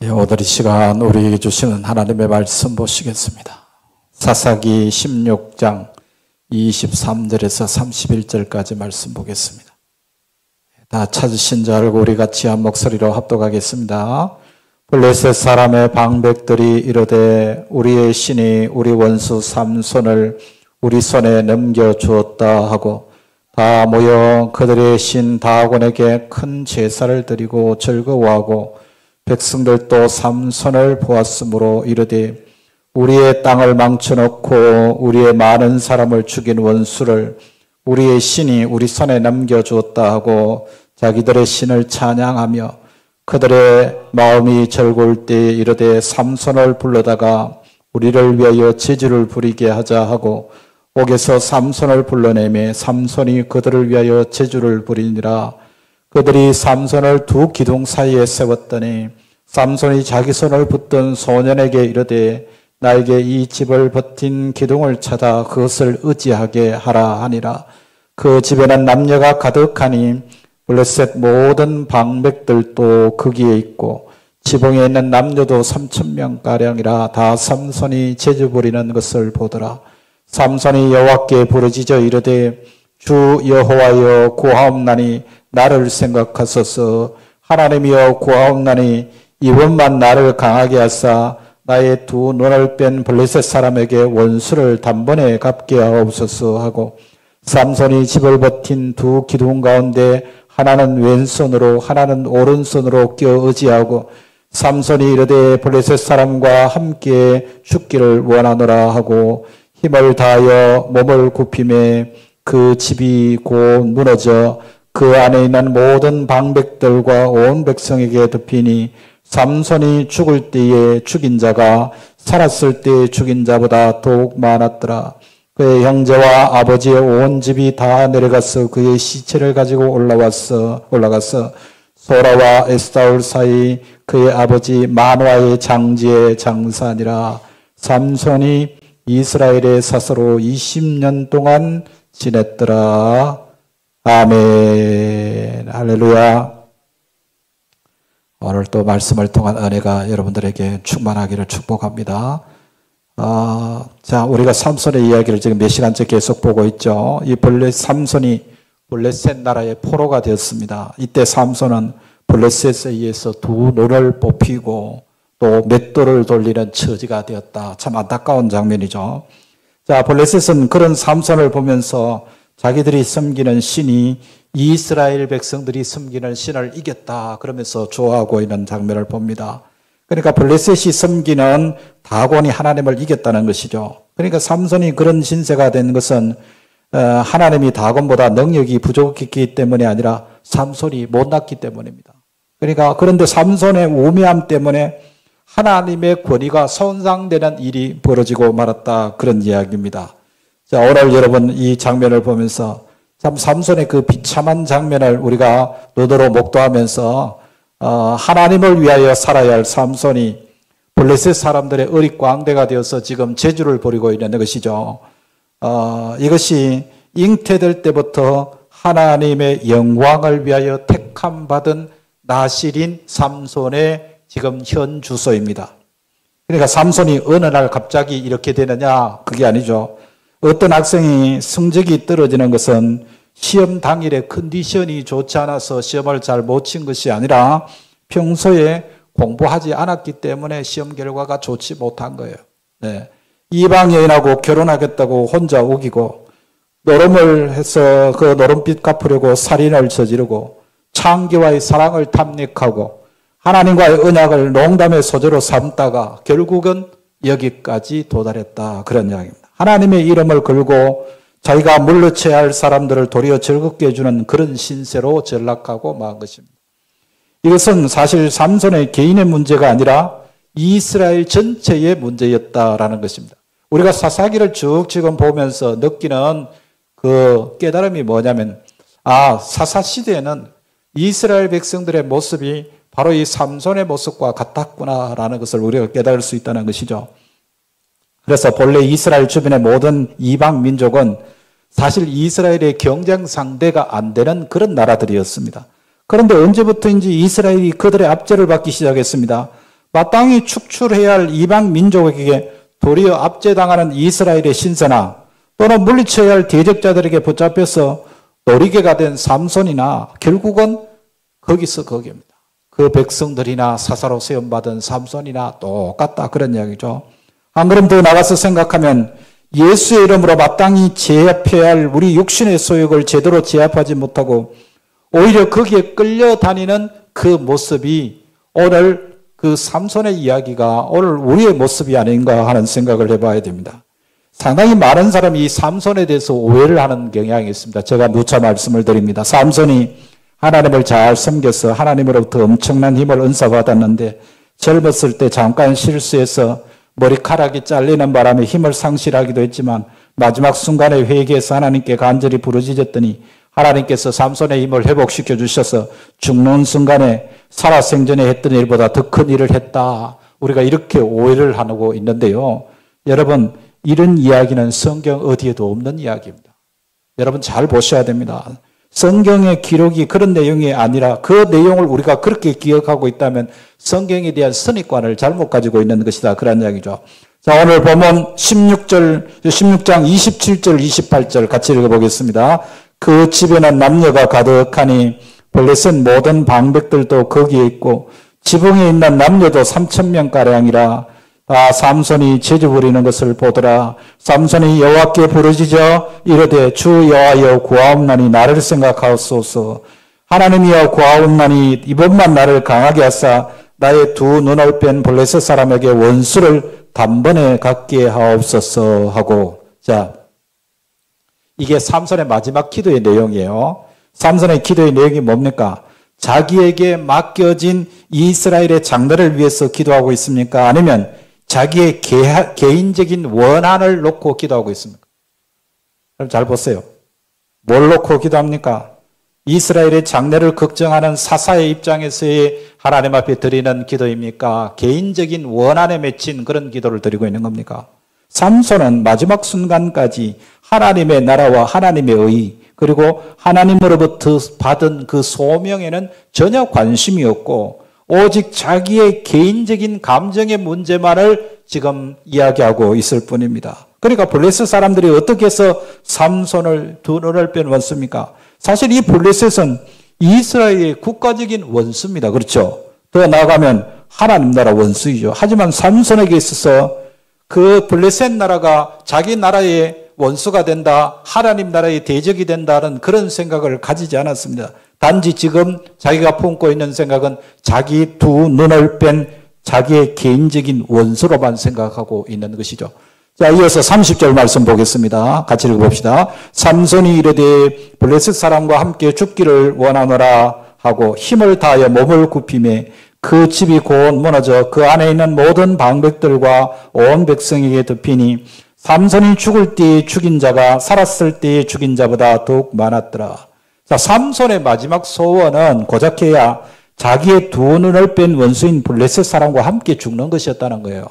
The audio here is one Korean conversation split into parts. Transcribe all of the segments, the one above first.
오늘 이 시간 우리에게 주시는 하나님의 말씀 보시겠습니다. 사사기 16장 23절에서 31절까지 말씀 보겠습니다. 다 찾으신 줄 알고 우리 같이 한 목소리로 합독하겠습니다. 블레셋 사람의 방백들이 이르되 우리의 신이 우리 원수 삼손을 우리 손에 넘겨주었다 하고 다 모여 그들의 신 다곤에게 큰 제사를 드리고 즐거워하고 백성들도 삼손을 보았으므로 이르되 우리의 땅을 망쳐놓고 우리의 많은 사람을 죽인 원수를 우리의 신이 우리 손에 넘겨주었다 하고 자기들의 신을 찬양하며 그들의 마음이 즐거울 때에 이르되 삼손을 불러다가 우리를 위하여 제주를 부리게 하자 하고 옥에서 삼손을 불러내매 삼손이 그들을 위하여 제주를 부리니라. 그들이 삼손을 두 기둥 사이에 세웠더니 삼손이 자기 손을 붙든 소년에게 이르되 나에게 이 집을 버틴 기둥을 찾아 그것을 의지하게 하라 하니라. 그 집에는 남녀가 가득하니 블레셋 모든 방백들도 거기에 있고 지붕에 있는 남녀도 3,000명가량이라. 다 삼손이 제주 부리는 것을 보더라. 삼손이 여호와께 부르짖어 이르되 주 여호와여 구하옵나니 나를 생각하소서. 하나님이여 구하옵나니 이번만 나를 강하게 하사 나의 두 눈을 뺀 블레셋 사람에게 원수를 단번에 갚게 하옵소서 하고 삼손이 집을 버틴 두 기둥 가운데 하나는 왼손으로 하나는 오른손으로 껴 의지하고 삼손이 이르되 블레셋 사람과 함께 죽기를 원하노라 하고 힘을 다하여 몸을 굽히매 그 집이 곧 무너져 그 안에 있는 모든 방백들과 온 백성에게 덮이니 삼손이 죽을 때에 죽인 자가 살았을 때에 죽인 자보다 더욱 많았더라. 그의 형제와 아버지의 온 집이 다 내려가서 그의 시체를 가지고 올라가서 소라와 에스다올 사이 그의 아버지 마노아의 장지에 장사하니라. 삼손이 이스라엘의 사서로 20년 동안 지냈더라. 아멘. 할렐루야. 오늘 또 말씀을 통한 은혜가 여러분들에게 충만하기를 축복합니다. 자, 우리가 삼손의 이야기를 지금 몇 시간째 계속 보고 있죠. 이 삼손이 블레셋 나라의 포로가 되었습니다. 이때 삼손은 블레셋에 의해서 두 눈을 뽑히고 또 맷돌을 돌리는 처지가 되었다. 참 안타까운 장면이죠. 자, 블레셋은 그런 삼손을 보면서 자기들이 섬기는 신이 이스라엘 백성들이 섬기는 신을 이겼다 그러면서 좋아하고 있는 장면을 봅니다. 그러니까 블레셋이 섬기는 다곤이 하나님을 이겼다는 것이죠. 그러니까 삼손이 그런 신세가 된 것은 하나님이 다곤보다 능력이 부족했기 때문이 아니라 삼손이 못났기 때문입니다. 그러니까 그런데 삼손의 우매함 때문에 하나님의 권위가 손상되는 일이 벌어지고 말았다 그런 이야기입니다. 자, 오늘 여러분 이 장면을 보면서 참 삼손의 그 비참한 장면을 우리가 너더러 목도하면서 하나님을 위하여 살아야 할 삼손이 블레셋 사람들의 어릿광대가 되어서 지금 제주를 벌이고 있는 것이죠. 이것이 잉태될 때부터 하나님의 영광을 위하여 택함받은 나실인 삼손의 지금 현 주소입니다. 그러니까 삼손이 어느 날 갑자기 이렇게 되느냐 그게 아니죠. 어떤 학생이 성적이 떨어지는 것은 시험 당일에 컨디션이 좋지 않아서 시험을 잘 못 친 것이 아니라 평소에 공부하지 않았기 때문에 시험 결과가 좋지 못한 거예요. 네. 이방 여인하고 결혼하겠다고 혼자 우기고 노름을 해서 그 노름빚 갚으려고 살인을 저지르고 창기와의 사랑을 탐닉하고 하나님과의 언약을 농담의 소재로 삼다가 결국은 여기까지 도달했다 그런 이야기입니다. 하나님의 이름을 걸고 자기가 물러쳐야 할 사람들을 도리어 즐겁게 해주는 그런 신세로 전락하고 만 것입니다. 이것은 사실 삼손의 개인의 문제가 아니라 이스라엘 전체의 문제였다라는 것입니다. 우리가 사사기를 쭉 지금 보면서 느끼는 그 깨달음이 뭐냐면 사사 시대에는 이스라엘 백성들의 모습이 바로 이 삼손의 모습과 같았구나라는 것을 우리가 깨달을 수 있다는 것이죠. 그래서 본래 이스라엘 주변의 모든 이방 민족은 사실 이스라엘의 경쟁 상대가 안 되는 그런 나라들이었습니다. 그런데 언제부터인지 이스라엘이 그들의 압제를 받기 시작했습니다. 마땅히 축출해야 할 이방 민족에게 도리어 압제당하는 이스라엘의 신세나 또는 물리쳐야 할 대적자들에게 붙잡혀서 노리개가 된 삼손이나 결국은 거기입니다. 그 백성들이나 사사로 세움받은 삼손이나 똑같다 그런 이야기죠. 한 걸음 더 나가서 생각하면 예수의 이름으로 마땅히 제압해야 할 우리 육신의 소욕을 제대로 제압하지 못하고 오히려 거기에 끌려다니는 그 모습이 오늘 그 삼손의 이야기가 오늘 우리의 모습이 아닌가 하는 생각을 해봐야 됩니다. 상당히 많은 사람이 이 삼손에 대해서 오해를 하는 경향이 있습니다. 제가 누차 말씀을 드립니다. 삼손이 하나님을 잘 섬겨서 하나님으로부터 엄청난 힘을 은사받았는데 젊었을 때 잠깐 실수해서 머리카락이 잘리는 바람에 힘을 상실하기도 했지만 마지막 순간에 회개해서 하나님께 간절히 부르짖었더니 하나님께서 삼손의 힘을 회복시켜 주셔서 죽는 순간에 살아생전에 했던 일보다 더 큰 일을 했다. 우리가 이렇게 오해를 하고 있는데요. 여러분, 이런 이야기는 성경 어디에도 없는 이야기입니다. 여러분 잘 보셔야 됩니다. 성경의 기록이 그런 내용이 아니라 그 내용을 우리가 그렇게 기억하고 있다면 성경에 대한 선입관을 잘못 가지고 있는 것이다. 그런 이야기죠. 자, 오늘 보면 16장 27절, 28절 같이 읽어보겠습니다. 그 집에는 남녀가 가득하니 블레셋 모든 방백들도 거기에 있고 지붕에 있는 남녀도 3,000명가량이라. 삼손이 제주 부리는 것을 보더라. 삼손이 여호와께 부르짖어 이르되 주 여호와여 구하옵나니 나를 생각하옵소서. 하나님이여 구하옵나니 이번만 나를 강하게 하사 나의 두 눈을 뺀 블레셋 사람에게 원수를 단번에 갖게 하옵소서 하고. 자, 이게 삼손의 마지막 기도의 내용이에요. 삼손의 기도의 내용이 뭡니까? 자기에게 맡겨진 이스라엘의 장래를 위해서 기도하고 있습니까? 아니면 자기의 개인적인 원한을 놓고 기도하고 있습니까? 그럼 잘 보세요. 뭘 놓고 기도합니까? 이스라엘의 장래를 걱정하는 사사의 입장에서의 하나님 앞에 드리는 기도입니까? 개인적인 원한에 맺힌 그런 기도를 드리고 있는 겁니까? 삼손은 마지막 순간까지 하나님의 나라와 하나님의 의 그리고 하나님으로부터 받은 그 소명에는 전혀 관심이 없고 오직 자기의 개인적인 감정의 문제만을 지금 이야기하고 있을 뿐입니다. 그러니까 블레셋 사람들이 어떻게 해서 삼손을 두 눈을 뺀 원수입니까? 사실 이 블레셋은 이스라엘의 국가적인 원수입니다. 그렇죠? 더 나아가면 하나님 나라 원수이죠. 하지만 삼손에게 있어서 그 블레셋 나라가 자기 나라의 원수가 된다, 하나님 나라의 대적이 된다는 그런 생각을 가지지 않았습니다. 단지 지금 자기가 품고 있는 생각은 자기 두 눈을 뺀 자기의 개인적인 원수로만 생각하고 있는 것이죠. 자, 이어서 30절 말씀 보겠습니다. 같이 읽어봅시다. 삼손이 이르되 블레셋 사람과 함께 죽기를 원하노라 하고 힘을 다하여 몸을 굽히매 그 집이 곧 무너져 그 안에 있는 모든 방백들과 온 백성에게 덮이니 삼손이 죽을 때에 죽인 자가 살았을 때에 죽인 자보다 더욱 많았더라. 자, 삼손의 마지막 소원은 고작해야 자기의 두 눈을 뺀 원수인 블레셋 사람과 함께 죽는 것이었다는 거예요.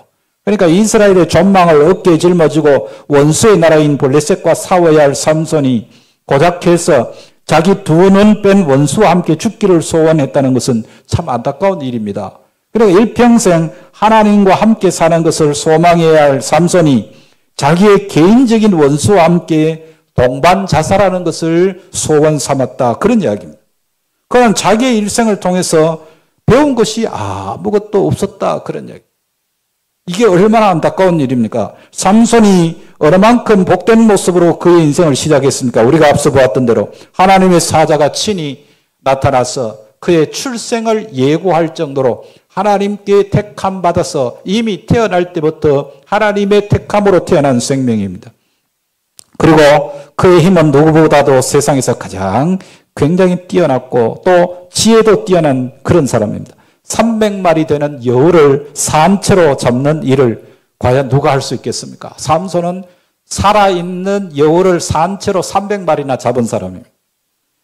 그러니까 이스라엘의 전망을 어깨에 짊어지고 원수의 나라인 블레셋과 싸워야 할 삼손이 고작해서 자기 두 눈 뺀 원수와 함께 죽기를 소원했다는 것은 참 안타까운 일입니다. 그러니까 일평생 하나님과 함께 사는 것을 소망해야 할 삼손이 자기의 개인적인 원수와 함께 동반 자살하는 것을 소원 삼았다. 그런 이야기입니다. 그는 자기의 일생을 통해서 배운 것이 아무것도 없었다. 그런 이야기. 이게 얼마나 안타까운 일입니까? 삼손이 얼마만큼 복된 모습으로 그의 인생을 시작했습니까? 우리가 앞서 보았던 대로 하나님의 사자가 친히 나타나서 그의 출생을 예고할 정도로 하나님께 택함 받아서 이미 태어날 때부터 하나님의 택함으로 태어난 생명입니다. 그리고 그의 힘은 누구보다도 세상에서 가장 굉장히 뛰어났고 또 지혜도 뛰어난 그런 사람입니다. 300마리 되는 여우를 산채로 잡는 일을 과연 누가 할 수 있겠습니까? 삼손은 살아있는 여우를 산채로 300마리나 잡은 사람입니다.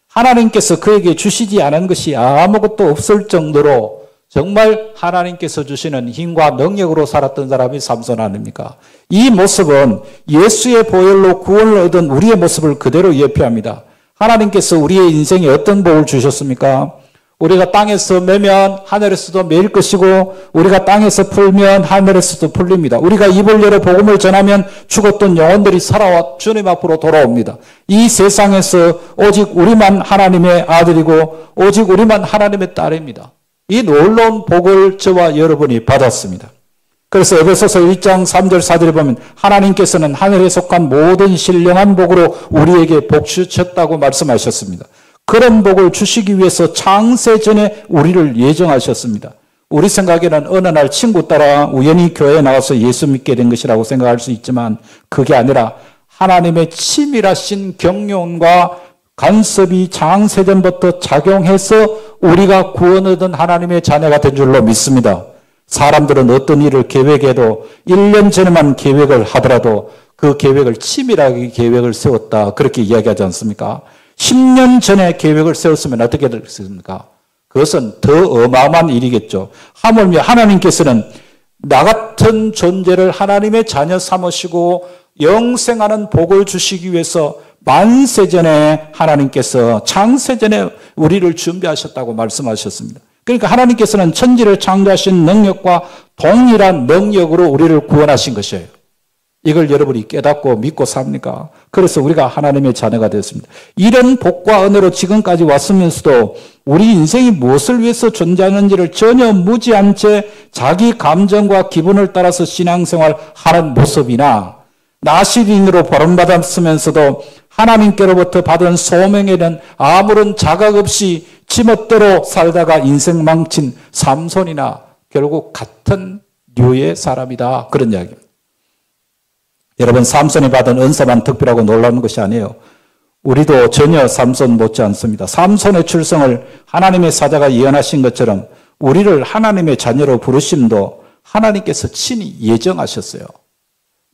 하나님께서 그에게 주시지 않은 것이 아무것도 없을 정도로 정말 하나님께서 주시는 힘과 능력으로 살았던 사람이 삼손 아닙니까? 이 모습은 예수의 보혈로 구원을 얻은 우리의 모습을 그대로 예표합니다. 하나님께서 우리의 인생에 어떤 복을 주셨습니까? 우리가 땅에서 매면 하늘에서도 매일 것이고 우리가 땅에서 풀면 하늘에서도 풀립니다. 우리가 입을 열어 복음을 전하면 죽었던 영혼들이 살아와 주님 앞으로 돌아옵니다. 이 세상에서 오직 우리만 하나님의 아들이고 오직 우리만 하나님의 딸입니다. 이 놀라운 복을 저와 여러분이 받았습니다. 그래서 에베소서 1장 3절 4절에 보면 하나님께서는 하늘에 속한 모든 신령한 복으로 우리에게 복 주셨다고 말씀하셨습니다. 그런 복을 주시기 위해서 창세전에 우리를 예정하셨습니다. 우리 생각에는 어느 날 친구 따라 우연히 교회에 나와서 예수 믿게 된 것이라고 생각할 수 있지만 그게 아니라 하나님의 치밀하신 경륜과 간섭이 창세전부터 작용해서 우리가 구원 얻은 하나님의 자녀가 된 줄로 믿습니다. 사람들은 어떤 일을 계획해도 1년 전에만 계획을 하더라도 그 계획을 치밀하게 계획을 세웠다 그렇게 이야기하지 않습니까? 10년 전에 계획을 세웠으면 어떻게 됐습니까? 그것은 더 어마어마한 일이겠죠. 하물며 하나님께서는 나 같은 존재를 하나님의 자녀 삼으시고 영생하는 복을 주시기 위해서 만세전에 하나님께서 창세전에 우리를 준비하셨다고 말씀하셨습니다. 그러니까 하나님께서는 천지를 창조하신 능력과 동일한 능력으로 우리를 구원하신 것이에요. 이걸 여러분이 깨닫고 믿고 삽니까? 그래서 우리가 하나님의 자녀가 되었습니다. 이런 복과 은혜로 지금까지 왔으면서도 우리 인생이 무엇을 위해서 존재하는지를 전혀 무지한 채 자기 감정과 기분을 따라서 신앙생활하는 모습이나 나시린으로 버림받았으면서도 하나님께로부터 받은 소명에는 아무런 자각 없이 지멋대로 살다가 인생 망친 삼손이나 결국 같은 류의 사람이다. 그런 이야기입니다. 여러분, 삼손이 받은 은사만 특별하고 놀라운 것이 아니에요. 우리도 전혀 삼손 못지 않습니다. 삼손의 출생을 하나님의 사자가 예언하신 것처럼 우리를 하나님의 자녀로 부르심도 하나님께서 친히 예정하셨어요.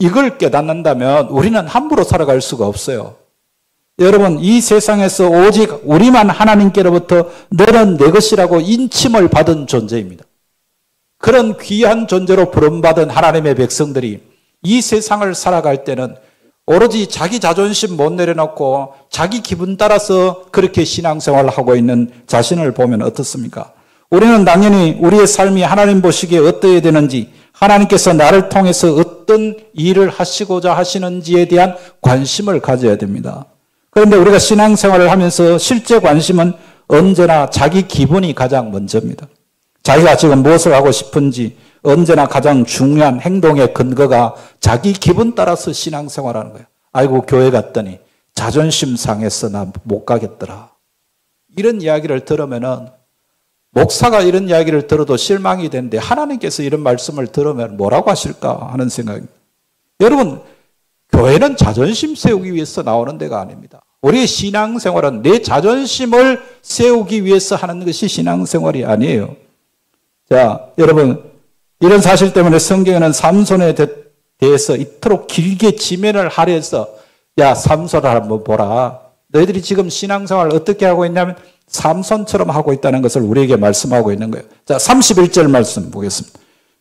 이걸 깨닫는다면 우리는 함부로 살아갈 수가 없어요. 여러분, 이 세상에서 오직 우리만 하나님께로부터 너는 내 것이라고 인침을 받은 존재입니다. 그런 귀한 존재로 부름받은 하나님의 백성들이 이 세상을 살아갈 때는 오로지 자기 자존심 못 내려놓고 자기 기분 따라서 그렇게 신앙생활을 하고 있는 자신을 보면 어떻습니까? 우리는 당연히 우리의 삶이 하나님 보시기에 어떠해야 되는지, 하나님께서 나를 통해서 어떤 일을 하시고자 하시는지에 대한 관심을 가져야 됩니다. 그런데 우리가 신앙생활을 하면서 실제 관심은 언제나 자기 기분이 가장 먼저입니다. 자기가 지금 무엇을 하고 싶은지 언제나 가장 중요한 행동의 근거가 자기 기분 따라서 신앙생활하는 거예요. 아이고, 교회 갔더니 자존심 상해서 나 못 가겠더라. 이런 이야기를 들으면은 목사가 이런 이야기를 들어도 실망이 되는데 하나님께서 이런 말씀을 들으면 뭐라고 하실까 하는 생각입니다. 여러분, 교회는 자존심 세우기 위해서 나오는 데가 아닙니다. 우리의 신앙생활은 내 자존심을 세우기 위해서 하는 것이 신앙생활이 아니에요. 자, 여러분, 이런 사실 때문에 성경에는 삼손에 대해서 이토록 길게 지면을 하려서 야, 삼손을 한번 보라. 너희들이 지금 신앙생활을 어떻게 하고 있냐면 삼손처럼 하고 있다는 것을 우리에게 말씀하고 있는 거예요. 자, 31절 말씀 보겠습니다.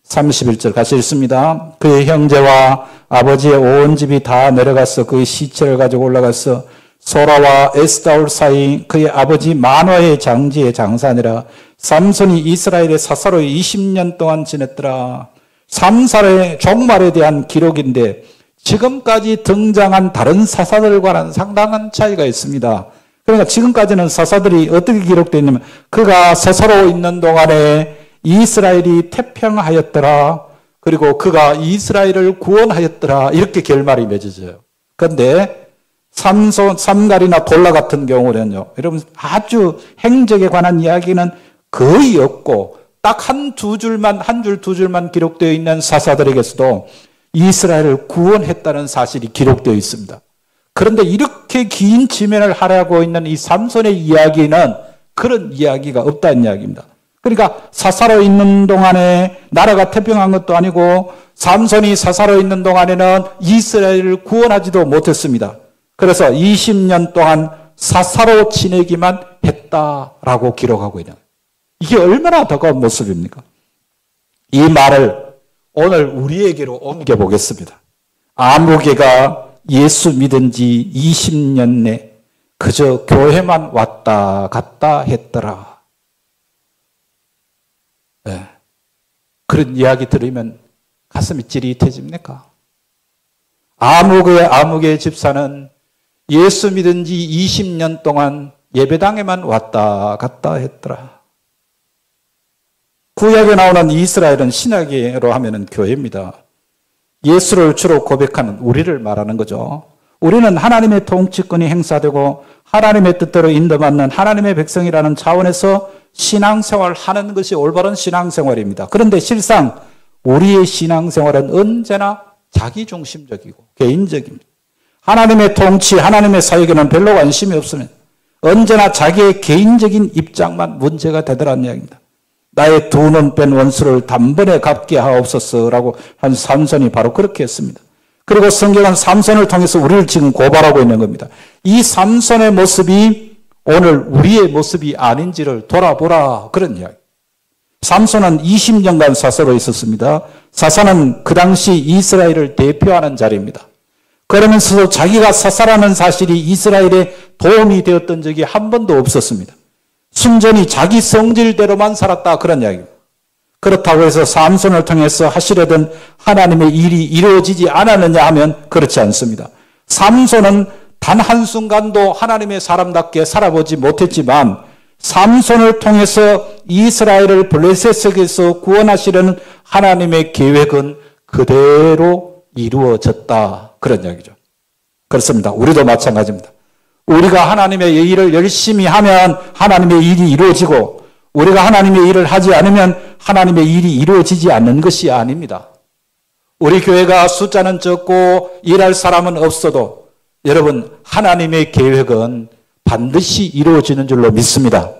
31절 같이 읽습니다. 그의 형제와 아버지의 온 집이 다 내려가서 그의 시체를 가지고 올라가서 소라와 에스다올 사이 그의 아버지 마노아의 장지에 장사하니라. 삼손이 이스라엘의 사사로에 20년 동안 지냈더라. 삼살의 종말에 대한 기록인데 지금까지 등장한 다른 사사들과는 상당한 차이가 있습니다. 그러니까 지금까지는 사사들이 어떻게 기록되어 있냐면 그가 사사로 있는 동안에 이스라엘이 태평하였더라. 그리고 그가 이스라엘을 구원하였더라. 이렇게 결말이 맺어져요. 그런데 삼갈이나 돌라 같은 경우는요, 여러분 아주 행적에 관한 이야기는 거의 없고 딱 한 줄 두 줄만 기록되어 있는 사사들에게서도 이스라엘을 구원했다는 사실이 기록되어 있습니다. 그런데 이렇게 긴 지면을 하려고 있는 이 삼손의 이야기는 그런 이야기가 없다는 이야기입니다. 그러니까 사사로 있는 동안에 나라가 태평한 것도 아니고 삼손이 사사로 있는 동안에는 이스라엘을 구원하지도 못했습니다. 그래서 20년 동안 사사로 지내기만 했다라고 기록하고 있는 거예요. 이게 얼마나 더가운 모습입니까? 이 말을 오늘 우리에게로 옮겨보겠습니다. 아무개가 예수 믿은 지 20년 내 그저 교회만 왔다 갔다 했더라. 예. 그런 이야기 들으면 가슴이 찌릿해집니까? 아무개 집사는 예수 믿은 지 20년 동안 예배당에만 왔다 갔다 했더라. 구약에 나오는 이스라엘은 신약으로 하면은 교회입니다. 예수를 주로 고백하는 우리를 말하는 거죠. 우리는 하나님의 통치권이 행사되고 하나님의 뜻대로 인도받는 하나님의 백성이라는 차원에서 신앙생활을 하는 것이 올바른 신앙생활입니다. 그런데 실상 우리의 신앙생활은 언제나 자기중심적이고 개인적입니다. 하나님의 통치, 하나님의 사역에는 별로 관심이 없으면 언제나 자기의 개인적인 입장만 문제가 되더라는 이야기입니다. 나의 두 눈 뺀 원수를 단번에 갚게 하옵소서라고 한 삼손이 바로 그렇게 했습니다. 그리고 성경은 삼손을 통해서 우리를 지금 고발하고 있는 겁니다. 이 삼손의 모습이 오늘 우리의 모습이 아닌지를 돌아보라, 그런 이야기. 삼손은 20년간 사사로 있었습니다. 사사는 그 당시 이스라엘을 대표하는 자리입니다. 그러면서도 자기가 사사라는 사실이 이스라엘에 도움이 되었던 적이 한 번도 없었습니다. 순전히 자기 성질대로만 살았다, 그런 이야기입니다. 그렇다고 해서 삼손을 통해서 하시려던 하나님의 일이 이루어지지 않았느냐 하면 그렇지 않습니다. 삼손은 단 한순간도 하나님의 사람답게 살아보지 못했지만 삼손을 통해서 이스라엘을 블레셋에게서 구원하시려는 하나님의 계획은 그대로 이루어졌다, 그런 이야기죠. 그렇습니다. 우리도 마찬가지입니다. 우리가 하나님의 일을 열심히 하면 하나님의 일이 이루어지고 우리가 하나님의 일을 하지 않으면 하나님의 일이 이루어지지 않는 것이 아닙니다. 우리 교회가 숫자는 적고 일할 사람은 없어도 여러분, 하나님의 계획은 반드시 이루어지는 줄로 믿습니다.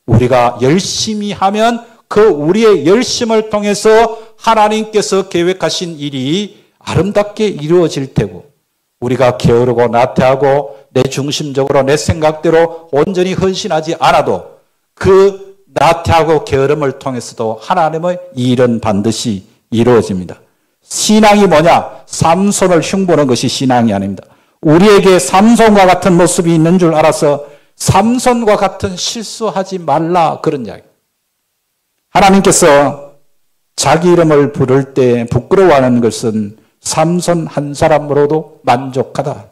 우리가 열심히 하면 그 우리의 열심을 통해서 하나님께서 계획하신 일이 아름답게 이루어질 테고 우리가 게으르고 나태하고 내 중심적으로 내 생각대로 온전히 헌신하지 않아도 그 나태하고 게으름을 통해서도 하나님의 일은 반드시 이루어집니다. 신앙이 뭐냐? 삼손을 흉보는 것이 신앙이 아닙니다. 우리에게 삼손과 같은 모습이 있는 줄 알아서 삼손과 같은 실수하지 말라, 그런 이야기. 하나님께서 자기 이름을 부를 때 부끄러워하는 것은 삼손 한 사람으로도 만족하다.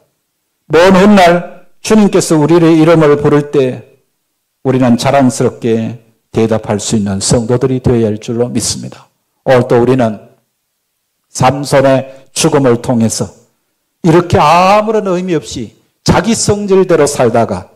먼 훗날 주님께서 우리의 이름을 부를 때 우리는 자랑스럽게 대답할 수 있는 성도들이 되어야 할 줄로 믿습니다. 오늘 또 우리는 삼손의 죽음을 통해서 이렇게 아무런 의미 없이 자기 성질대로 살다가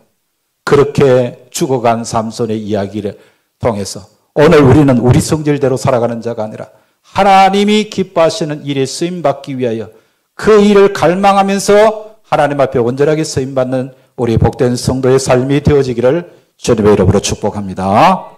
그렇게 죽어간 삼손의 이야기를 통해서 오늘 우리는 우리 성질대로 살아가는 자가 아니라 하나님이 기뻐하시는 일에 쓰임받기 위하여 그 일을 갈망하면서 하나님 앞에 온전하게 쓰임받는 우리 복된 성도의 삶이 되어지기를 주님의 이름으로 축복합니다.